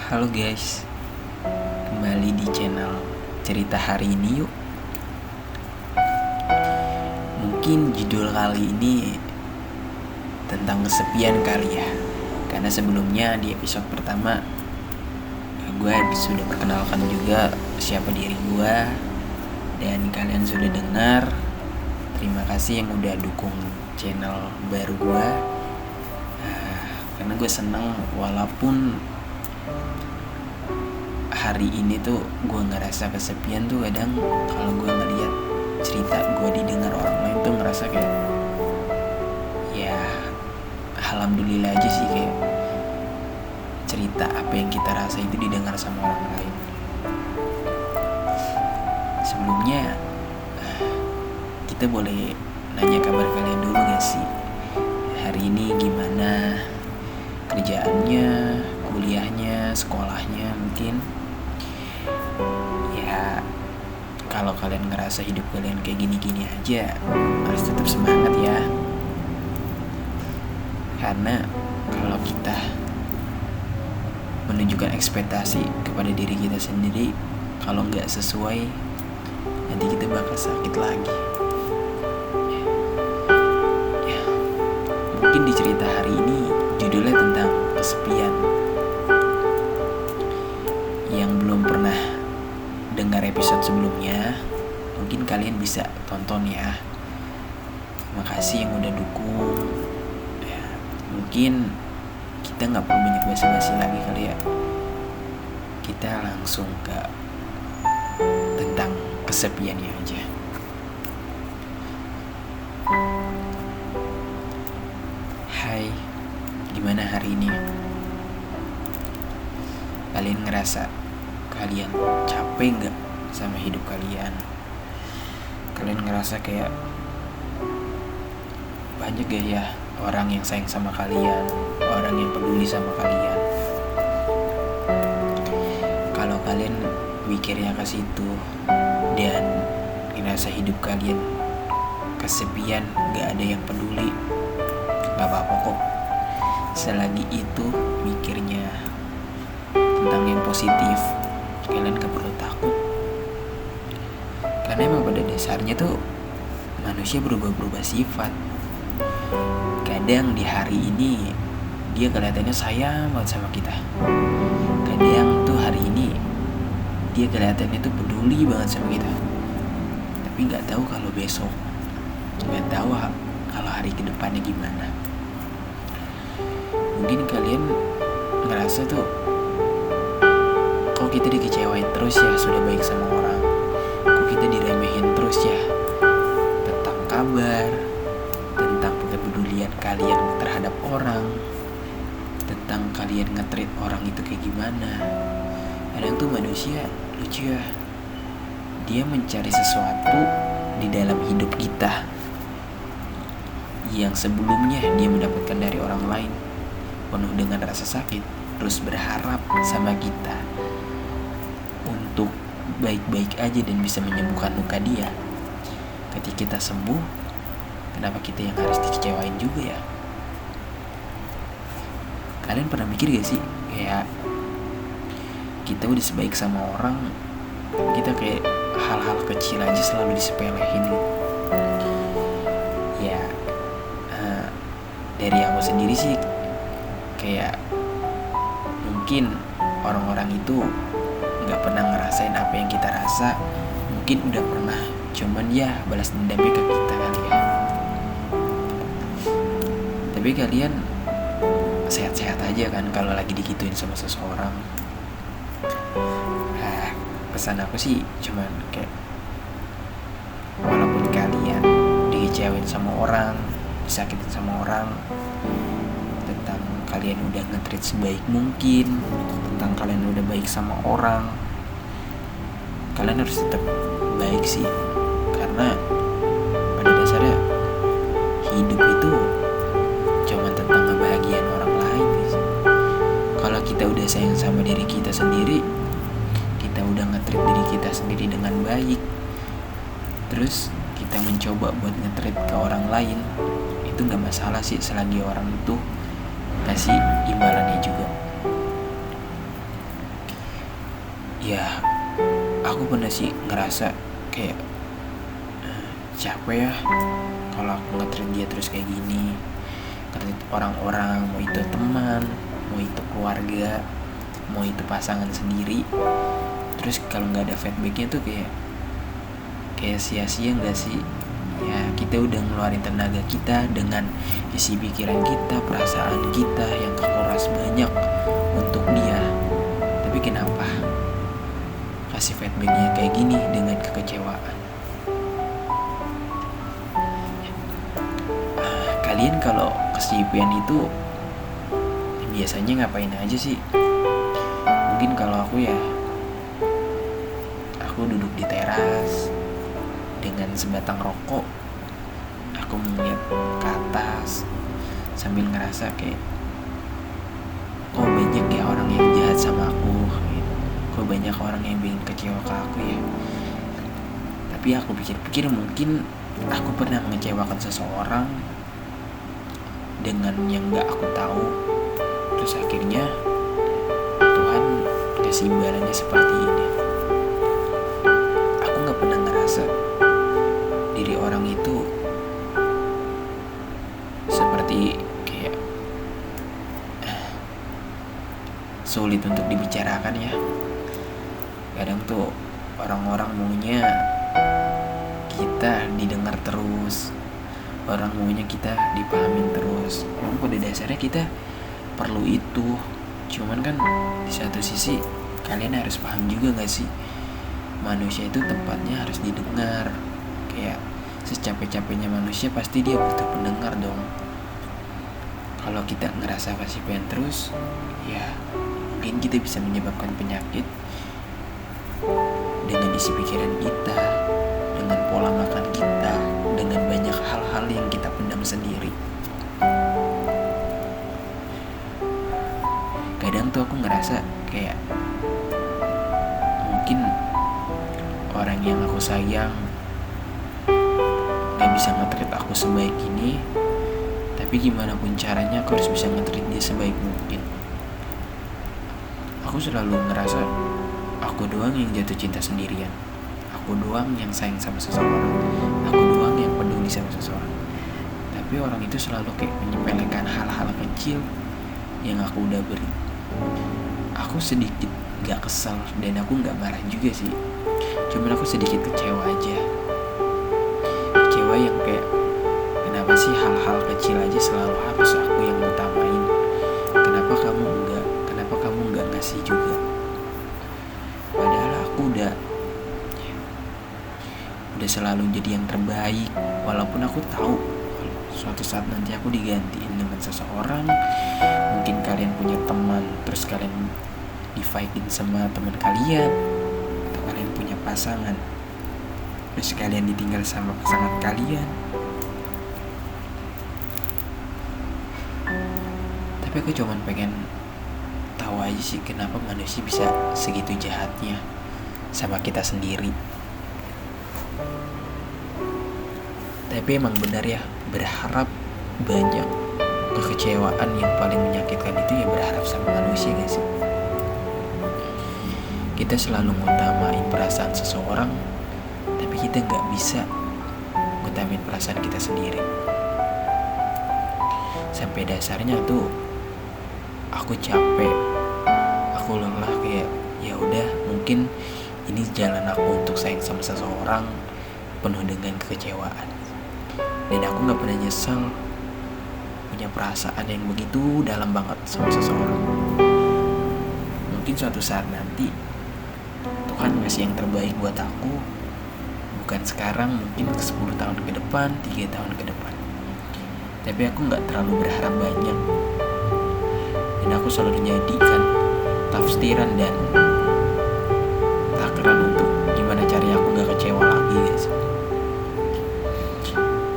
Halo guys, kembali di channel cerita hari ini yuk. Mungkin judul kali ini tentang kesepian kali ya. Karena sebelumnya di episode pertama gue sudah perkenalkan juga siapa diri gue. Dan kalian sudah dengar. Terima kasih yang udah dukung channel baru gue. Karena gue seneng walaupun hari ini tuh gue ngerasa kesepian tuh kadang kalau gue ngeliat cerita gue didengar orang lain tuh ngerasa kayak ya alhamdulillah aja sih, kayak cerita apa yang kita rasa itu didengar sama orang lain. Sebelumnya kita boleh nanya kabar kalian dulu gak sih? Hari ini gimana kerjaannya, kuliahnya, sekolahnya mungkin. Ya kalau kalian ngerasa hidup kalian kayak gini-gini aja, harus tetap semangat ya. Karena kalau kita menunjukkan ekspektasi kepada diri kita sendiri, kalau nggak sesuai, nanti kita bakal sakit lagi. Ya, mungkin di cerita hari ini judulnya tentang kesepian. Yang belum pernah dengar episode sebelumnya, mungkin kalian bisa tonton ya. Terima kasih yang udah dukung ya. Mungkin kita gak perlu banyak basa-basi lagi kali ya. Kita langsung ke tentang kesepiannya aja. Hai, gimana hari ini? Kalian ngerasa kalian capek gak sama hidup kalian? Kalian ngerasa kayak banyak gak ya orang yang sayang sama kalian, orang yang peduli sama kalian? Kalau kalian mikirnya ke situ dan ngerasa hidup kalian kesepian, gak ada yang peduli, gak apa-apa kok. Selagi itu mikirnya tentang yang positif, kalian gak perlu takut. Karena emang pada dasarnya tuh manusia berubah-ubah sifat. Kadang di hari ini dia kelihatannya sayang banget sama kita. Kadang tuh hari ini dia kelihatannya tuh peduli banget sama kita. Tapi gak tahu kalau besok, gak tahu kalau hari kedepannya gimana. Mungkin kalian ngerasa tuh kok kita dikecewain terus ya sudah baik sama orang, kok kita diremehin terus ya tentang kabar, tentang kepedulian kalian terhadap orang, tentang kalian nge-treat orang itu kayak gimana. Kadang tuh manusia lucu ya, dia mencari sesuatu di dalam hidup kita yang sebelumnya dia mendapatkan dari orang lain, penuh dengan rasa sakit, terus berharap sama kita untuk baik-baik aja dan bisa menyembuhkan luka dia. Ketika kita sembuh, kenapa kita yang harus dikecewain juga ya? Kalian pernah mikir gak sih, kayak kita udah sebaik sama orang, kita kayak hal-hal kecil aja selalu disepelehin gitu. Ya dari aku sendiri sih, kayak mungkin orang-orang itu gak pernah ngerasain apa yang kita rasa. Mungkin udah pernah, cuman ya balas dendamnya ke kita kali ya. Tapi kalian sehat-sehat aja kan kalau lagi digituin sama seseorang? Pesan aku sih cuman kayak walaupun kalian dikecewain sama orang, disakitin sama orang, tentang kalian udah nge-treat sebaik mungkin, tentang kalian udah baik sama orang, kalian harus tetap baik sih. Karena pada dasarnya hidup itu cuma tentang kebahagiaan orang lain guys. Kalau kita udah sayang sama diri kita sendiri, kita udah nge-treat diri kita sendiri dengan baik, terus kita mencoba buat nge-treat ke orang lain, itu gak masalah sih selagi orang itu kasih imbalannya juga. Ya, aku pernah sih ngerasa kayak capek ya kalau aku nge-treat dia terus kayak gini, nge-treat orang-orang, mau itu teman, mau itu keluarga, mau itu pasangan sendiri. Terus kalau nggak ada feedbacknya tuh kayak sia-sia nggak sih? Ya, kita udah ngeluarin tenaga kita dengan isi pikiran kita, perasaan kita yang kekuras banyak untuk dia. Tapi kenapa kasih feedbacknya kayak gini dengan kekecewaan? Kalian kalau kesepian itu biasanya ngapain aja sih? Mungkin kalau aku ya, aku duduk di teras dengan sebatang rokok, aku melihat ke atas sambil ngerasa kayak, kok banyak ya orang yang jahat sama aku, kok banyak orang yang bikin kecewa ke aku ya. Tapi aku pikir-pikir mungkin aku pernah mengecewakan seseorang dengan yang gak aku tahu. Terus akhirnya Tuhan kasih imbalannya seperti ini. Aku gak pernah ngerasa diri orang itu seperti kayak sulit untuk dibicarakan ya. Kadang tuh orang-orang maunya kita didengar terus, orang maunya kita dipahamin terus. Memang pada dasarnya kita perlu itu. Cuman kan di satu sisi kalian harus paham juga gak sih, manusia itu tempatnya harus didengar. Kayak secapek-capeknya manusia pasti dia butuh pendengar dong. Kalau kita ngerasa kesepian terus, ya mungkin kita bisa menyebabkan penyakit dengan isi pikiran kita, dengan pola makan kita, dengan banyak hal-hal yang kita pendam sendiri. Kadang tuh aku ngerasa kayak mungkin orang yang aku sayang gak bisa nge-treat aku sebaik ini, tapi gimana pun caranya aku harus bisa nge-treat dia sebaik mungkin. Aku selalu ngerasa aku doang yang jatuh cinta sendirian, aku doang yang sayang sama seseorang, aku doang yang peduli sama seseorang. Tapi orang itu selalu kayak menyepelekan hal-hal kecil yang aku udah beri. Aku sedikit gak kesel dan aku gak marah juga sih, cuman aku sedikit kecewa aja. Kecewa yang kayak, kenapa sih hal-hal kecil aja selalu harus aku yang utamain? Kenapa kamu enggak ngasih juga? Padahal aku udah selalu jadi yang terbaik. Walaupun aku tahu suatu saat nanti aku digantiin dengan seseorang. Mungkin kalian punya teman, terus kalian di-fightin sama teman kalian, atau kalian punya pasangan, terus kalian ditinggal sama pasangan kalian. Tapi aku cuman pengen tahu aja sih, kenapa manusia bisa segitu jahatnya sama kita sendiri. Tapi emang benar ya, berharap banyak. Kekecewaan yang paling menyakitkan itu ya berharap sama manusia gak sih? Kita selalu ngutamain perasaan seseorang, tapi kita gak bisa ngutamain perasaan kita sendiri. Sampai dasarnya tuh aku capek, aku lelah, kayak ya udah, mungkin ini jalan aku untuk sayang sama seseorang penuh dengan kekecewaan. Dan aku gak pernah nyesel punya perasaan yang begitu dalam banget sama seseorang. Mungkin suatu saat nanti Tuhan ngasih yang terbaik buat aku, bukan sekarang, mungkin 10 tahun ke depan, 3 tahun ke depan. Tapi aku gak terlalu berharap banyak, dan aku selalu menjadikan tafsiran dan takaran untuk gimana caranya aku gak kecewa lagi guys.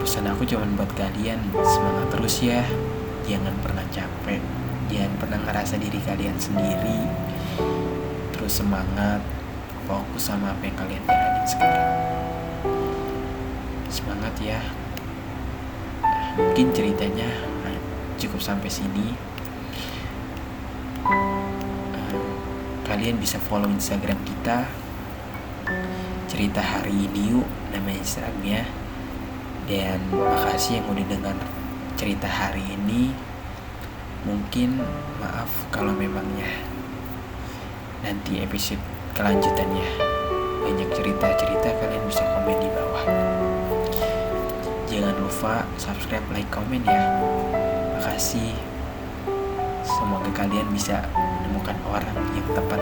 Pesan aku cuma buat kalian, semangat terus ya, jangan pernah capek, jangan pernah ngerasa diri kalian sendiri, terus semangat, fokus sama apa yang kalian jalanin sekarang. Semangat ya. Mungkin ceritanya cukup sampai sini. kalian bisa follow Instagram kita, Cerita Hari Ini Yuk nama Instagramnya. Dan makasih yang udah dengar cerita hari ini. Mungkin maaf kalau memangnya nanti episode kelanjutannya banyak cerita-cerita, kalian bisa komen di bawah. Jangan lupa subscribe, like, komen ya. Makasih. Semoga kalian bisa menemukan orang yang tepat